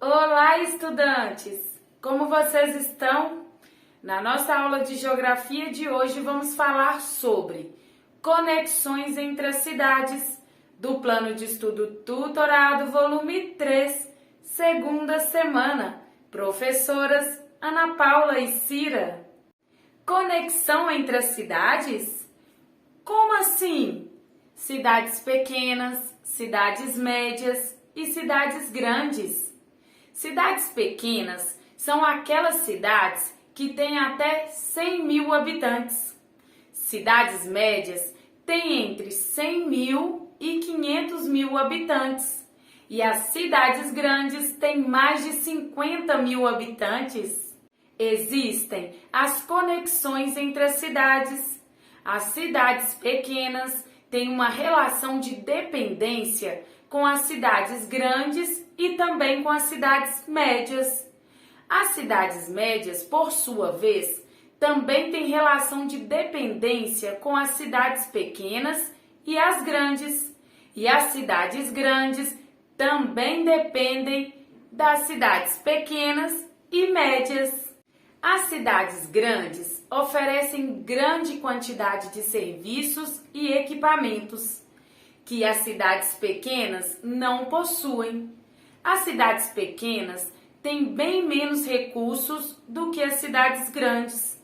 Olá, estudantes! Como vocês estão? Na nossa aula de geografia de hoje vamos falar sobre conexões entre as cidades do Plano de Estudo Tutorado, volume 3, segunda semana. Professoras Ana Paula e Cira. Conexão entre as cidades? Como assim? Cidades pequenas, cidades médias e cidades grandes. Cidades pequenas são aquelas cidades que têm até 100 mil habitantes. Cidades médias têm entre 100 mil e 500 mil habitantes. E as cidades grandes têm mais de 50 mil habitantes. Existem as conexões entre as cidades. As cidades pequenas têm uma relação de dependência com as cidades grandes e também com as cidades médias. As cidades médias, por sua vez, também têm relação de dependência com as cidades pequenas e as grandes. E as cidades grandes também dependem das cidades pequenas e médias. As cidades grandes oferecem grande quantidade de serviços e equipamentos que as cidades pequenas não possuem. As cidades pequenas têm bem menos recursos do que as cidades grandes.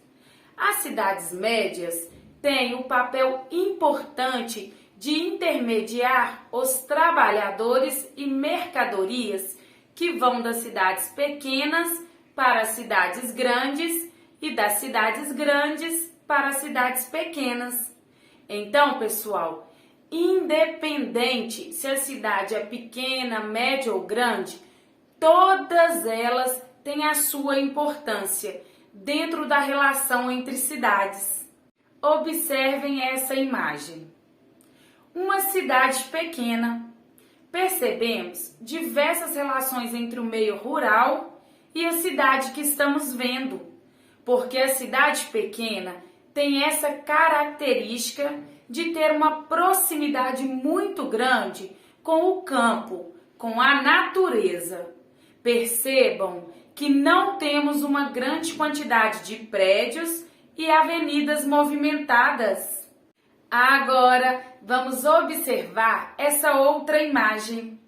As cidades médias têm o papel importante de intermediar os trabalhadores e mercadorias que vão das cidades pequenas para as cidades grandes e das cidades grandes para as cidades pequenas. Então, pessoal, independente se a cidade é pequena, média ou grande, todas elas têm a sua importância dentro da relação entre cidades. Observem essa imagem. Uma cidade pequena. Percebemos diversas relações entre o meio rural e a cidade que estamos vendo, porque a cidade pequena tem essa característica de ter uma proximidade muito grande com o campo, com a natureza. Percebam que não temos uma grande quantidade de prédios e avenidas movimentadas. Agora, vamos observar essa outra imagem.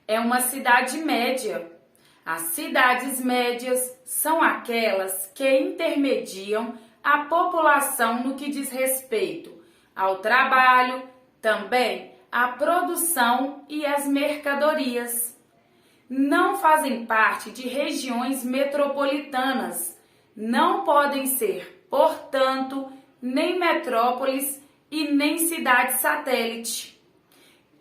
É uma cidade média. As cidades médias são aquelas que intermediam a população no que diz respeito ao trabalho, também à produção e às mercadorias. Não fazem parte de regiões metropolitanas, não podem ser, portanto, nem metrópoles e nem cidades satélite,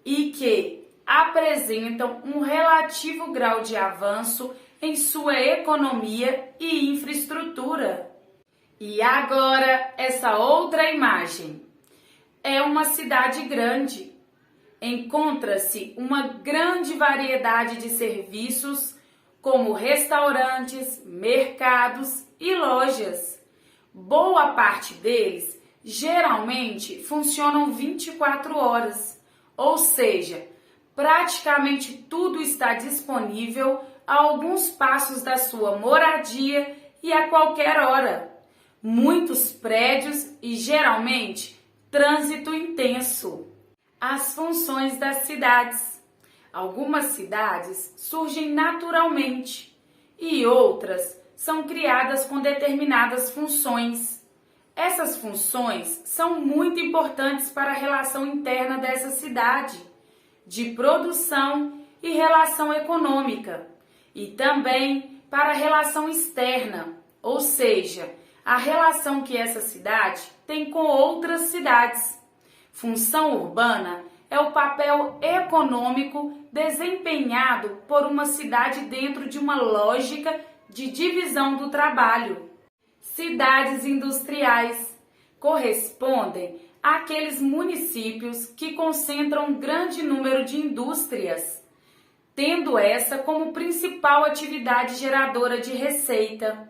e que apresentam um relativo grau de avanço em sua economia e infraestrutura. E agora, essa outra imagem. É uma cidade grande. Encontra-se uma grande variedade de serviços, como restaurantes, mercados e lojas. Boa parte deles geralmente funcionam 24 horas, ou seja, praticamente tudo está disponível a alguns passos da sua moradia e a qualquer hora. Muitos prédios e geralmente trânsito intenso. As funções das cidades. Algumas cidades surgem naturalmente e outras são criadas com determinadas funções. Essas funções são muito importantes para a relação interna dessa cidade, de produção e relação econômica, e também para a relação externa, ou seja, a relação que essa cidade tem com outras cidades. Função urbana é o papel econômico desempenhado por uma cidade dentro de uma lógica de divisão do trabalho. Cidades industriais correspondem àqueles municípios que concentram um grande número de indústrias, tendo essa como principal atividade geradora de receita.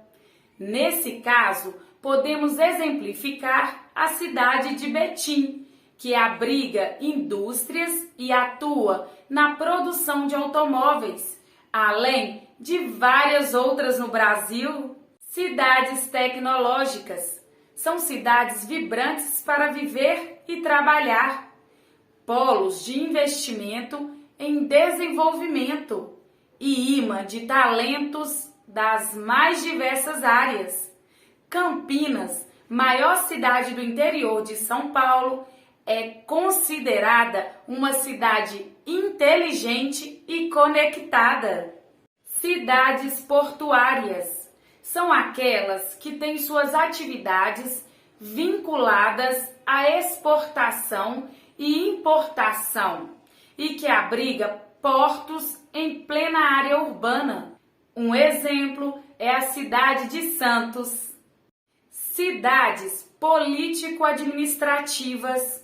Nesse caso, podemos exemplificar a cidade de Betim, que abriga indústrias e atua na produção de automóveis, além de várias outras no Brasil. Cidades tecnológicas são cidades vibrantes para viver e trabalhar, polos de investimento em desenvolvimento e imã de talentos das mais diversas áreas. Campinas, maior cidade do interior de São Paulo, é considerada uma cidade inteligente e conectada. Cidades portuárias são aquelas que têm suas atividades vinculadas à exportação e importação e que abriga portos em plena área urbana. Um exemplo é a cidade de Santos. Cidades político-administrativas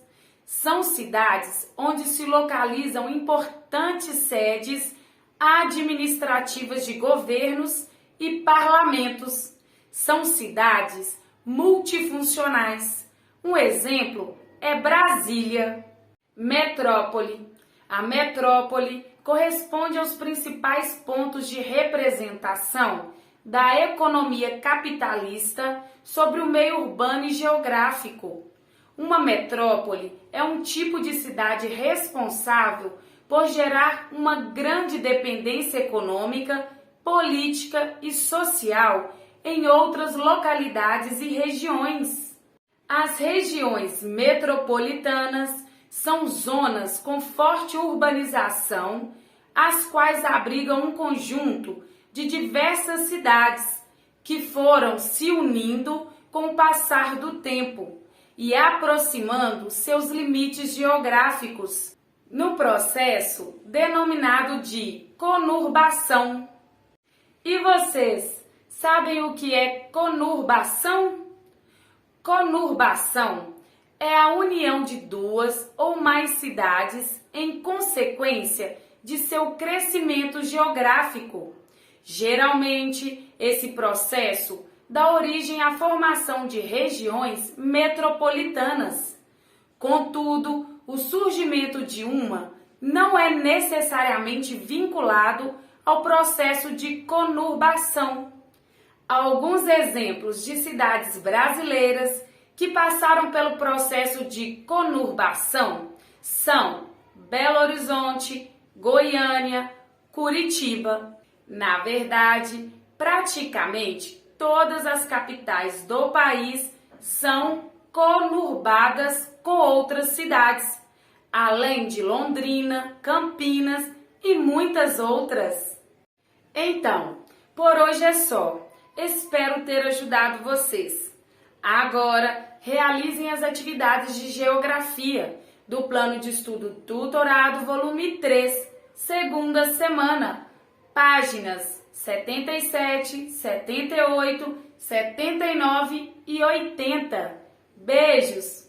são cidades onde se localizam importantes sedes administrativas de governos e parlamentos. São cidades multifuncionais. Um exemplo é Brasília. Metrópole. A metrópole corresponde aos principais pontos de representação da economia capitalista sobre o meio urbano e geográfico. Uma metrópole é um tipo de cidade responsável por gerar uma grande dependência econômica, política e social em outras localidades e regiões. As regiões metropolitanas são zonas com forte urbanização, as quais abrigam um conjunto de diversas cidades que foram se unindo com o passar do tempo e aproximando seus limites geográficos, no processo denominado de conurbação. E vocês sabem o que é conurbação? Conurbação é a união de duas ou mais cidades em consequência de seu crescimento geográfico. Geralmente, esse processo dá origem à formação de regiões metropolitanas. Contudo, o surgimento de uma não é necessariamente vinculado ao processo de conurbação. Alguns exemplos de cidades brasileiras que passaram pelo processo de conurbação são Belo Horizonte, Goiânia, Curitiba. Na verdade, praticamente todas as capitais do país são conurbadas com outras cidades, além de Londrina, Campinas e muitas outras. Então, por hoje é só. Espero ter ajudado vocês. Agora, realizem as atividades de geografia do Plano de Estudo Tutorado, volume 3, segunda semana, páginas 77, 78, 79 e 80. Beijos!